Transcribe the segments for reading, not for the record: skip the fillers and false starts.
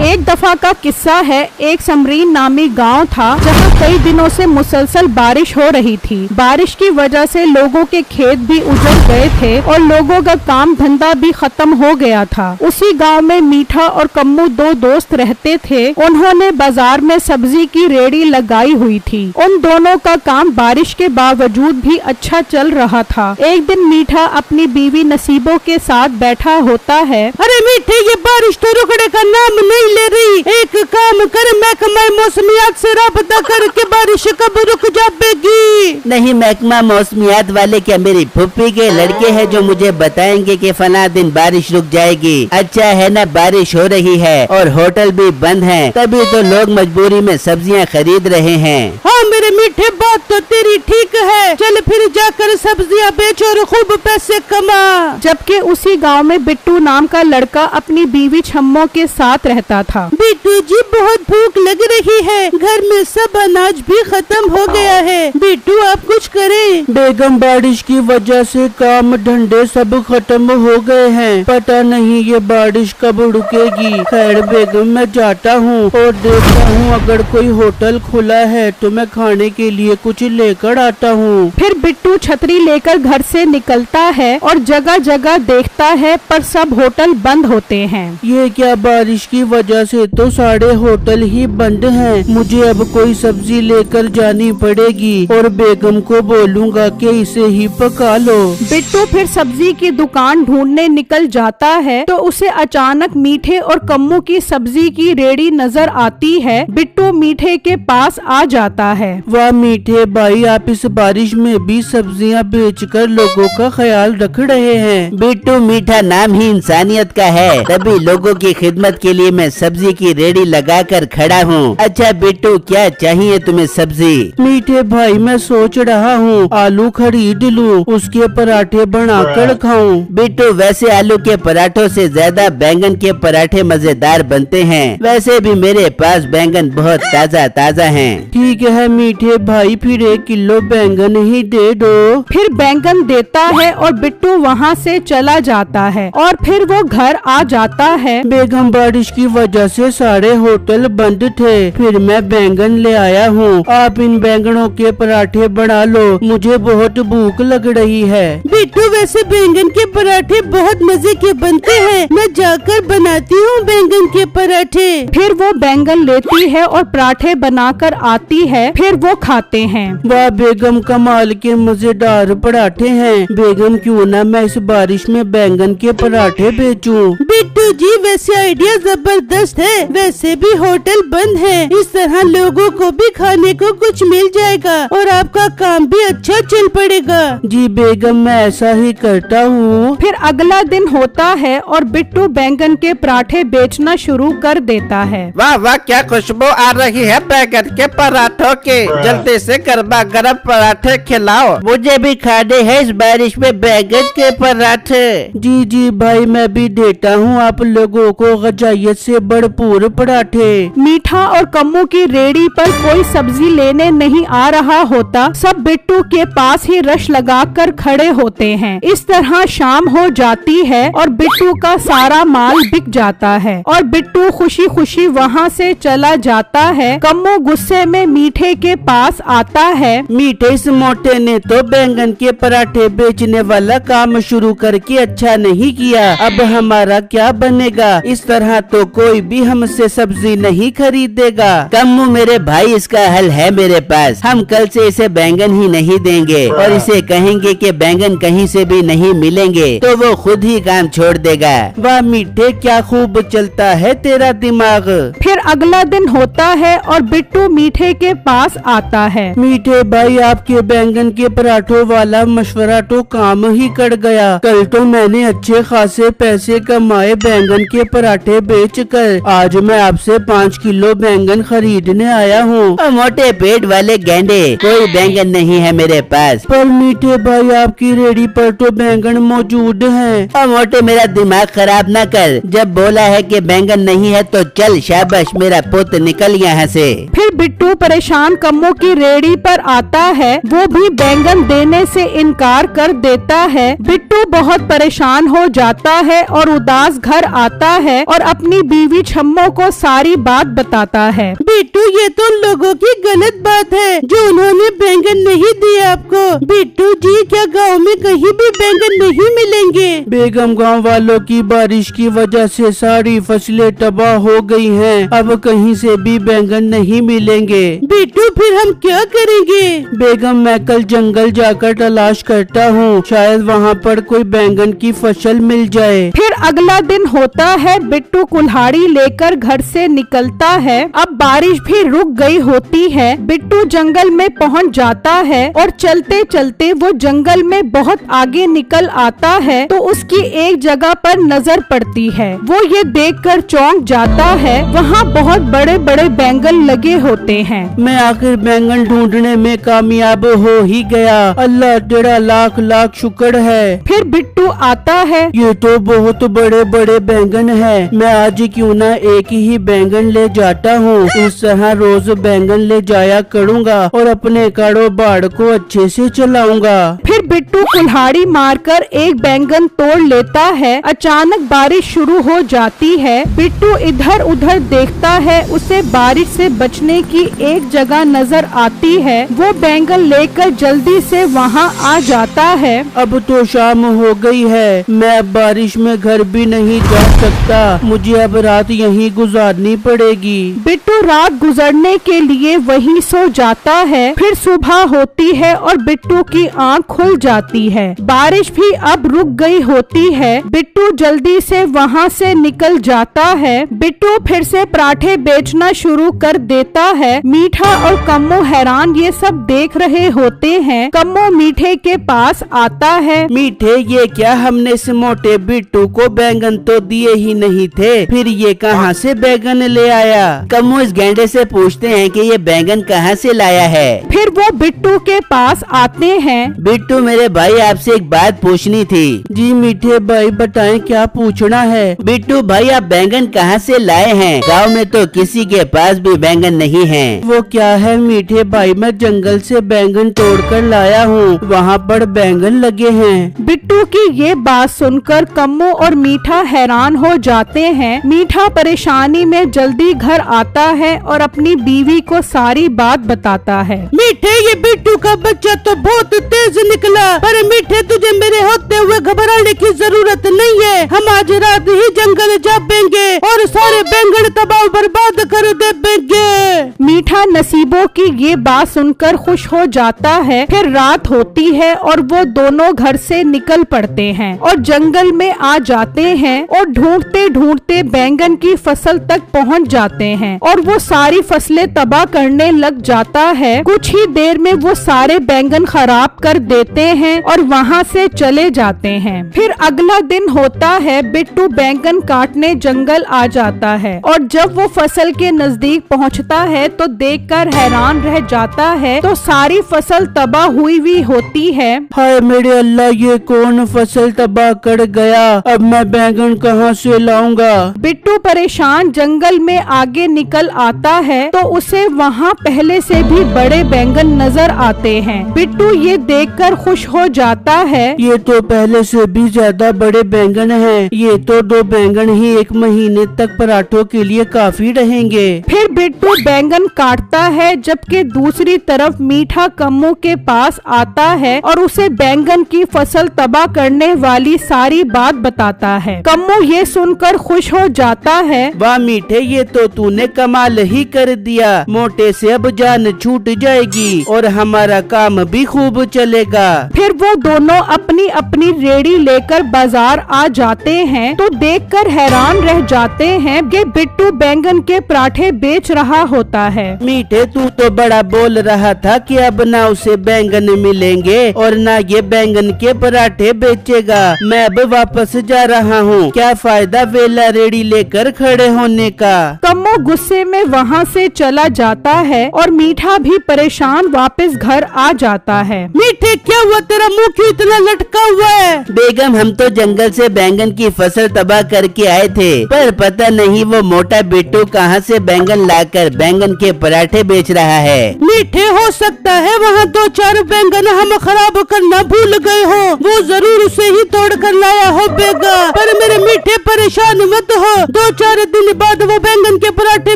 एक दफा का किस्सा है। एक समरीन नामी गांव था जहां कई दिनों से मुसलसल बारिश हो रही थी। बारिश की वजह से लोगों के खेत भी उजड़ गए थे और लोगों का काम धंधा भी खत्म हो गया था। उसी गांव में मीठा और कम्मू दो दोस्त रहते थे। उन्होंने बाजार में सब्जी की रेड़ी लगाई हुई थी। उन दोनों का काम बारिश के बावजूद भी अच्छा चल रहा था। एक दिन मीठा अपनी बीवी नसीबों के साथ बैठा होता है। अरे मीठे, ये बारिश तो रुकने का नाम नहीं ले रही। एक काम कर, महकमा मौसमियात से राब्ता करके बारिश कब रुक जाएगी? नहीं, महकमा मौसमियात वाले क्या मेरी फुप्पी के लड़के हैं जो मुझे बताएंगे कि फला दिन बारिश रुक जाएगी? अच्छा है ना, बारिश हो रही है और होटल भी बंद हैं, तभी तो लोग मजबूरी में सब्जियां खरीद रहे हैं। हाँ मेरे मीठे, बात तो तेरी ठीक है। चल फिर जाकर सब्जियां बेच और खूब पैसे कमा। जबकि उसी गांव में बिट्टू नाम का लड़का अपनी बीवी छम्मो के साथ रहता था। बिट्टू जी, बहुत भूख लग रही है, घर में सब अनाज भी खत्म हो गया है। बिट्टू आप कुछ करें। बेगम, बारिश की वजह से काम धंधे सब खत्म हो गए हैं, पता नहीं ये बारिश कब रुकेगी। खैर बेगम, मैं जाता हूँ और देखता हूँ अगर कोई होटल खुला है तो मैं खाने के लिए कुछ लेकर आता हूँ। फिर बिट्टू छतरी लेकर घर से निकलता है और जगह जगह देखता है, पर सब होटल बंद होते हैं। ये क्या, बारिश की वजह से तो सारे होटल ही बंद हैं। मुझे अब कोई सब्जी लेकर जानी पड़ेगी और बेगम को बोलूँगा कि इसे ही पका लो। बिट्टू फिर सब्जी की दुकान ढूंढने निकल जाता है तो उसे अचानक मीठे और कम्मू की सब्जी की रेड़ी नजर आती है। बिट्टू मीठे के पास आ जाता है। वाह मीठे भाई, आप इस बारिश में भी सब्जियां बेचकर लोगों का ख्याल रख रहे हैं। बिट्टू मीठा नाम ही इंसानियत का है, तभी लोगों की खिदमत के लिए मैं सब्जी की रेड़ी लगाकर खड़ा हूँ। अच्छा बिट्टू, क्या चाहिए तुम्हें सब्जी? मीठे भाई, मैं सोच रहा हूँ आलू खरीद लूँ, उसके पराठे बनाकर खाऊं। बिट्टू, वैसे आलू के पराठों से ज्यादा बैंगन के पराठे मजेदार बनते हैं। वैसे भी मेरे पास बैंगन बहुत ताज़ा ताज़ा हैं। ठीक है मीठे भाई, फिर 1 किलो बैंगन ही दे दो। फिर बैंगन देता है और बिट्टू वहाँ से चला जाता है और फिर वो घर आ जाता है। बेगम, बारिश की वजह से सारे होटल बंद थे, फिर मैं बैंगन ले आया हूँ। आप इन बैंगनों के पराठे बना लो, मुझे बहुत भूख लग रही है। बिट्टू, वैसे बैंगन के पराठे बहुत मजे के बनते हैं, मैं जाकर बनाती हूँ बैंगन के पराठे। फिर वो बैंगन लेती है और पराठे बनाकर आती है, फिर वो खाते हैं। वाह बेगम, कमाल के मजेदार पराठे हैं। बेगम, क्यों ना मैं इस बारिश में बैंगन के पराठे बेचूं? बिट्टू जी, वैसे आइडिया जबरदस्त है। वैसे भी होटल बंद है, इस तरह लोगों को भी खाने को कुछ मिल जाएगा और आपका काम भी अच्छा चल पड़ेगा। जी बेगम, मैं ऐसा ही करता हूँ। फिर अगला दिन होता है और बिट्टू बैंगन के पराठे बेचना शुरू कर देता है। वाह वाह, क्या खुशबू आ रही है बैंगन के पराठों की। जल्दी से गर्मा गर्म पराठे खिलाओ, मुझे भी खाने हैं इस बारिश में बैंगन के पराठे। जी जी भाई, मैं भी देता हूँ आप लोगों को गजाइत से भरपूर पराठे। मीठा और कम्मू की रेड़ी पर कोई सब्जी लेने नहीं आ रहा होता, सब बिट्टू के पास ही रश लगाकर खड़े होते हैं। इस तरह शाम हो जाती है और बिट्टू का सारा माल बिक जाता है और बिट्टू खुशी खुशी वहाँ से चला जाता है। कम्मू गुस्से में मीठे के पास आता है। मीठे, इस मोटे ने तो बैंगन के पराठे बेचने वाला काम शुरू करके अच्छा नहीं किया, अब हमारा क्या बनेगा? इस तरह तो कोई भी हमसे सब्जी नहीं खरीदेगा। कम्मू मेरे भाई, इसका हल है मेरे पास। हम कल से इसे बैंगन ही नहीं देंगे और इसे कहेंगे कि बैंगन कहीं से भी नहीं मिलेंगे, तो वो खुद ही काम छोड़ देगा। वाह मीठे, क्या खूब चलता है तेरा दिमाग। फिर अगला दिन होता है और बिट्टू मीठे के पास आता है। मीठे भाई, आपके बैंगन के पराठों वाला मशवरा तो काम ही कर गया। कल तो मैंने अच्छे खासे पैसे कमाए बैंगन के पराठे बेचकर। आज मैं आपसे 5 किलो बैंगन खरीदने आया हूँ। मोटे पेट वाले गेंडे, कोई बैंगन नहीं है मेरे पास। पर मीठे भाई आपकी रेडी पर तो बैंगन मौजूद हैं। और मोटे मेरा दिमाग खराब ना कर, जब बोला है कि बैंगन नहीं है तो चल शाबाश मेरा पुत्र निकल यहाँ से। फिर बिट्टू परेशान कम्मो की रेडी पर आता है, वो भी बैंगन देने से इनकार कर देता है। बिट्टू बहुत परेशान हो जाता है और उदास घर आता है और अपनी बीवी छम्मो को सारी बात बताता है। बिट्टू ये तो लोगों की गलत बात है जो उन्होंने बैंगन नहीं दिए आपको। बिट्टू जी क्या गांव में कहीं भी बैंगन नहीं मिलेंगे? बेगम गांव वालों की बारिश की वजह से सारी फसलें तबाह हो गई हैं। अब कहीं से भी बैंगन नहीं मिलेंगे। बिट्टू फिर हम क्या करेंगे? बेगम मैं कल जंगल जाकर तलाश करता हूँ, शायद वहाँ पर कोई बैंगन की फसल मिल जाए। फिर अगला दिन होता है, बिट्टू कुल्हाड़ी लेकर घर से निकलता है। अब बारिश भी रुक गई होती है। बिट्टू जंगल में पहुंच जाता है और चलते चलते वो जंगल में बहुत आगे निकल आता है तो उसकी एक जगह पर नजर पड़ती है। वो ये देखकर चौंक जाता है, वहाँ बहुत बड़े बड़े बैंगन लगे होते हैं। मैं आखिर बैंगन ढूंढने में कामयाब हो ही गया। अल्लाह तेरा लाख लाख शुक्र है। फिर बिट्टू आता है। ये तो बहुत बड़े बड़े बैंगन हैं। मैं आज क्यों ना एक ही बैंगन ले जाता हूँ। इस तरह रोज बैंगन ले जाया करूँगा और अपने कारोबार को अच्छे से चलाऊंगा। फिर बिट्टू कुल्हाड़ी मारकर एक बैंगन तोड़ लेता है। अचानक बारिश शुरू हो जाती है। बिट्टू इधर उधर देखता है, उसे बारिश से बचने की एक जगह नजर आती है। वो बैंगन लेकर जल्दी से वहाँ आ जाता है। अब तो शाम हो गई है, मैं अब बारिश में घर भी नहीं जा सकता। मुझे अब रात यहीं गुजारनी पड़ेगी। बिट्टू रात गुजरने के लिए वहीं सो जाता है। फिर सुबह होती है और बिट्टू की आंख खुल जाती है। बारिश भी अब रुक गई होती है। बिट्टू जल्दी से वहाँ से निकल जाता है। बिट्टू फिर से पराठे बेचना शुरू कर देता है। मीठा और कम्मो हैरान ये सब देख रहे होते हैं। कम्मो मीठे के पास आता है। मीठे ये क्या, हमने इस मोटे बिट्टू को बैंगन तो दिए ही नहीं थे, फिर ये कहाँ से बैंगन ले आया? कम्मो इस गैंडे से पूछते हैं कि ये बैंगन कहाँ से लाया है। फिर वो बिट्टू के पास आते हैं। बिट्टू मेरे भाई आपसे एक बात पूछनी थी। जी मीठे भाई बताएं क्या पूछना है? बिट्टू भाई आप बैंगन कहाँ से लाए हैं? गांव में तो किसी के पास भी बैंगन नहीं है। वो क्या है मीठे भाई, मैं जंगल से बैंगन तोड़कर लाया हूँ, वहाँ पर बैंगन लगे हैं। बिट्टू की ये बात सुनकर कम्मो और मीठा हैरान हो जाते हैं। मीठा परेशानी में जल्दी घर आता है और अपनी बीवी को सारी बात बताता है। मीठे ये बिट्टू का बच्चा तो बहुत तेज निकला, पर मीठे तुझे मेरे होते हुए घबराने की जरूरत नहीं है। हम आज रात ही जंगल जा देंगे और सारे बैंगन तबाह बर्बाद कर देंगे। मीठा नसीबों की ये बात सुनकर खुश हो जाता है। फिर रात होती है और वो दोनों घर से निकल पड़ते हैं और जंगल में आ जाते हैं और ढूंढते ढूंढते बैंगन की फसल तक पहुंच जाते हैं और वो सारी फसलें तबाह करने लग जाता है। कुछ ही देर में वो सारे बैंगन खराब कर देते हैं और वहाँ से चले जाते हैं। फिर अगला दिन होता है। बिट्टू बैंगन काटने जंगल आ जाता है और जब वो फसल के नजदीक पहुँचता है तो देखकर हैरान रह जाता है तो सारी फसल तबाह हुई होती है। हाय मेरे अल्लाह, ये कौन फसल तबाह कर गया? अब मैं बैंगन कहाँ से लाऊंगा? बिट्टू परेशान जंगल में आगे निकल आता है तो उसे वहाँ पहले से भी बड़े बैंगन नजर आते हैं। बिट्टू ये देखकर खुश हो जाता है। ये तो पहले से भी ज्यादा बड़े बैंगन हैं। ये तो 2 बैंगन ही 1 महीने तक पराठों के लिए काफी रहेंगे। फिर बिट्टू बैंगन काटता है, जबकि दूसरी तरफ मीठा कम्मो के पास आता है और उसे बैंगन की फसल तबाह करने वाली सारी बात बताता है। कम्मो ये सुनकर खुश हो जाता है। वाह मीठे, ये तो तूने कमाल ही कर दिया। मोटे से अब जान छूट जाएगी और हमारा काम भी खूब चलेगा। फिर वो दोनों अपनी अपनी रेडी लेकर बाजार आ जाते हैं तो देखकर हैरान रह जाते हैं कि बिट्टू बैंगन के पराठे बेच रहा होता है। मीठे, तू तो बड़ा बोल रहा था कि अब ना उसे बैंगन मिलेंगे और ना ये बैंगन के पराठे बेचेगा। मैं अब वापस जा रहा हूँ। क्या फायदा वेला रेडी लेकर खड़े होने का। कम्मो गुस्से में वहाँ से चला जाता है और मीठा भी परेशान वापस घर आ जाता है। मीठे, क्या हुआ, तेरा मुंह क्यों इतना लटका हुआ है? बेगम, हम तो जंगल से बैंगन की फसल तबाह करके आए थे, पर पता नहीं वो मोटा बिट्टू कहाँ से बैंगन लाकर बैंगन के पराठे बेच रहा है। मीठे, हो सकता है वहाँ 2-4 बैंगन हम खराब करना भूल गए हो। वो जरूर उसे ही तोड़ कर लाया हो बेगा। पर मेरे मीठे, परेशान मत हो, 2-4 दिन बाद वो बैंगन के पराठे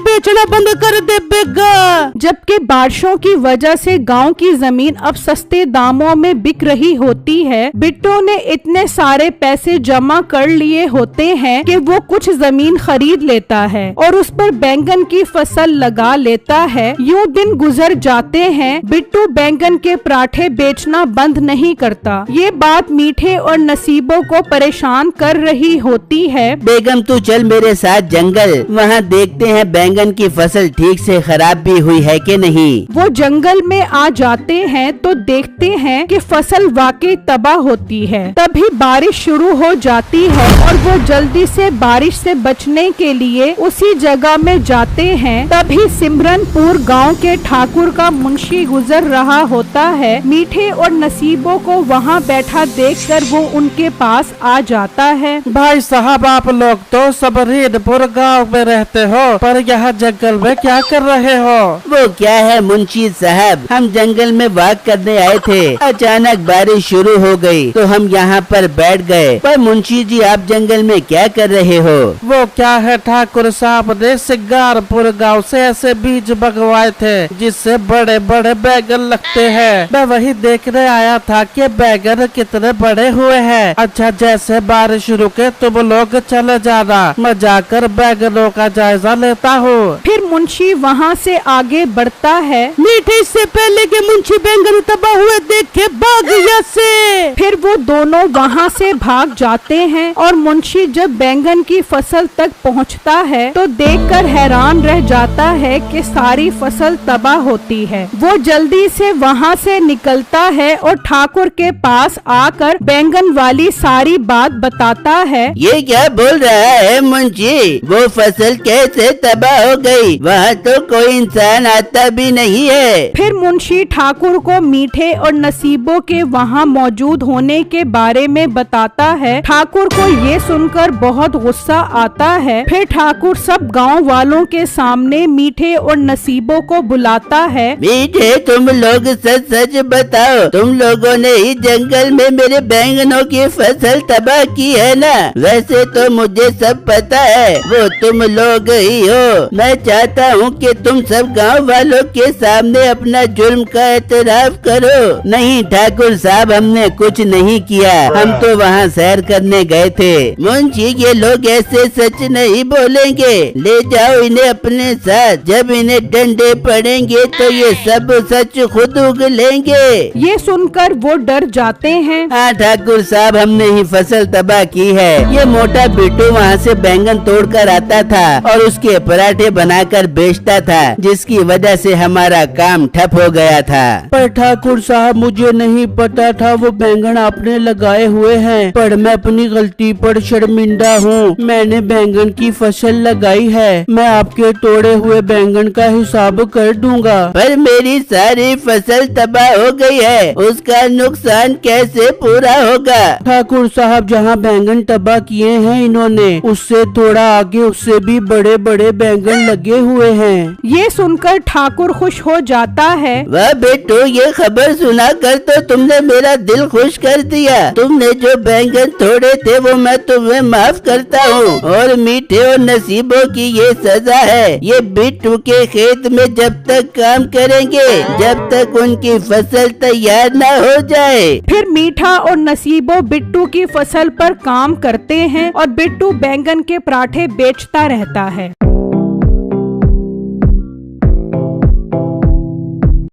बेचना बंद कर दे बेगा। जबकि बारिशों की वजह से गांव की जमीन अब सस्ते दामों में बिक रही होती है, बिट्टू ने इतने सारे पैसे जमा कर लिए होते हैं कि वो कुछ जमीन खरीद लेता है और उस पर बैंगन की फसल लगा लेता है। यूं दिन गुजर जाते हैं, बिट्टू बैंगन के पराठे बेचना बंद नहीं करता। ये बात मीठे और नसीबों को परेशान कर रही होती है। बेगम, तू चल मेरे साथ जंगल, वहाँ देखते हैं बैंगन की फसल ठीक से खराब भी हुई है कि नहीं। वो जंगल में आ जाते हैं तो देखते हैं कि फसल वाकई तबाह होती है। तभी बारिश शुरू हो जाती है और वो जल्दी से बारिश से बचने के लिए उसी जगह में जाते हैं। तभी सिमरनपुर गांव के ठाकुर का मुंशी गुजर रहा होता है। मीठे और नसीबों को वहाँ बैठा देखकर वो उनके पास आ जाता है। भाई साहब, आप लोग तो सबरीनपुर गांव में रहते हो, पर यहाँ जंगल में क्या कर रहे हो? वो क्या है मुंशी साहब, हम जंगल में वॉक करने आए थे। अचानक बारिश शुरू हो गई तो हम यहाँ पर बैठ गए। पर मुंशी जी, आप जंगल में क्या कर रहे हो? वो क्या है, ठाकुर साहब ने सिंगारपुर गांव से ऐसे बीज मंगवाए थे जिससे बड़े बड़े बैगन लगते हैं। मैं वही देखने आया था कि बैगन कितने बड़े हुए हैं। अच्छा, जैसे बारिश रुके तुम लोग चले जाना, मैं जाकर बैगनों का जायजा लेता हूँ। फिर मुंशी वहाँ से आगे बढ़ता है। मीठे, इससे पहले कि मुंशी बैंगन तबाह हुए देखे भाग यहाँ से। फिर वो दोनों वहाँ से भाग जाते हैं और मुंशी जब बैंगन की फसल तक पहुँचता है तो देखकर हैरान रह जाता है कि सारी फसल तबाह होती है। वो जल्दी से वहाँ से निकलता है और ठाकुर के पास आकर बैंगन वाली सारी बात बताता है। ये क्या बोल रहा है मुंशी, वो फसल कैसे तबाह हो गई? वहाँ तो कोई इंसान आता भी नहीं है। फिर मुंशी ठाकुर को मीठे और नसीबों के वहाँ मौजूद होने के बारे में बताता है। ठाकुर को ये सुनकर बहुत गुस्सा आता है। फिर ठाकुर सब गांव वालों के सामने मीठे और नसीबों को बुलाता है। मीठे, तुम लोग सच सच बताओ, तुम लोगों ने ही जंगल में मेरे बैंगनों की फसल तबाह की है ना? वैसे तो मुझे सब पता है, वो तुम लोग ही हो। मैं चाहता हूँ कि तुम सब गांव वालों के सामने अपना जुर्म का एतराफ करो। नहीं ठाकुर साहब, हमने कुछ नहीं किया, हम तो वहाँ सैर करने गए थे। मुंशी, ये लोग ऐसे सच नहीं बोलेंगे, ले जाओ इन्हें अपने साथ। जब इन्हें डंडे पड़ेंगे तो ये सब सच खुद उगलेंगे। ये सुनकर वो डर जाते हैं। हाँ ठाकुर साहब, हमने ही फसल तबाह की है। ये मोटा बिट्टू वहाँ से बैंगन तोड़कर आता था और उसके पराठे बनाकर बेचता था, जिसकी वजह से हमारा काम ठप हो गया था। पर ठाकुर साहब, मुझे नहीं पता था वो बैंगन आपने लगाए हुए हैं, पर मैं अपनी गलती पर शर्मिंदा हूँ। मैंने बैंगन की फसल लगाई है, मैं आपके तोड़े हुए बैंगन का हिसाब कर दूंगा। पर मेरी सारी फसल तबाह हो गई है, उसका नुकसान कैसे पूरा होगा? ठाकुर साहब, जहाँ बैंगन तबाह किए हैं इन्होंने, उससे थोड़ा आगे उससे भी बड़े बड़े बैंगन लगे हुए हैं। ये सुनकर ठाकुर खुश हो जाता है। वाह बेटो, ये खबर सुना कर तो तुमने मेरा दिल खुश कर दिया। तुमने जो बैंगन तोड़े थे वो मैं तुम्हें माफ करता हूँ, और मीठे और नसीबों की ये सजा है। ये बिट्टू के खेत में जब तक काम करेंगे जब तक उनकी फसल तैयार न हो जाए। फिर मीठा और नसीबों बिट्टू की फसल पर काम करते हैं और बिट्टू बैंगन के पराठे बेचता रहता है।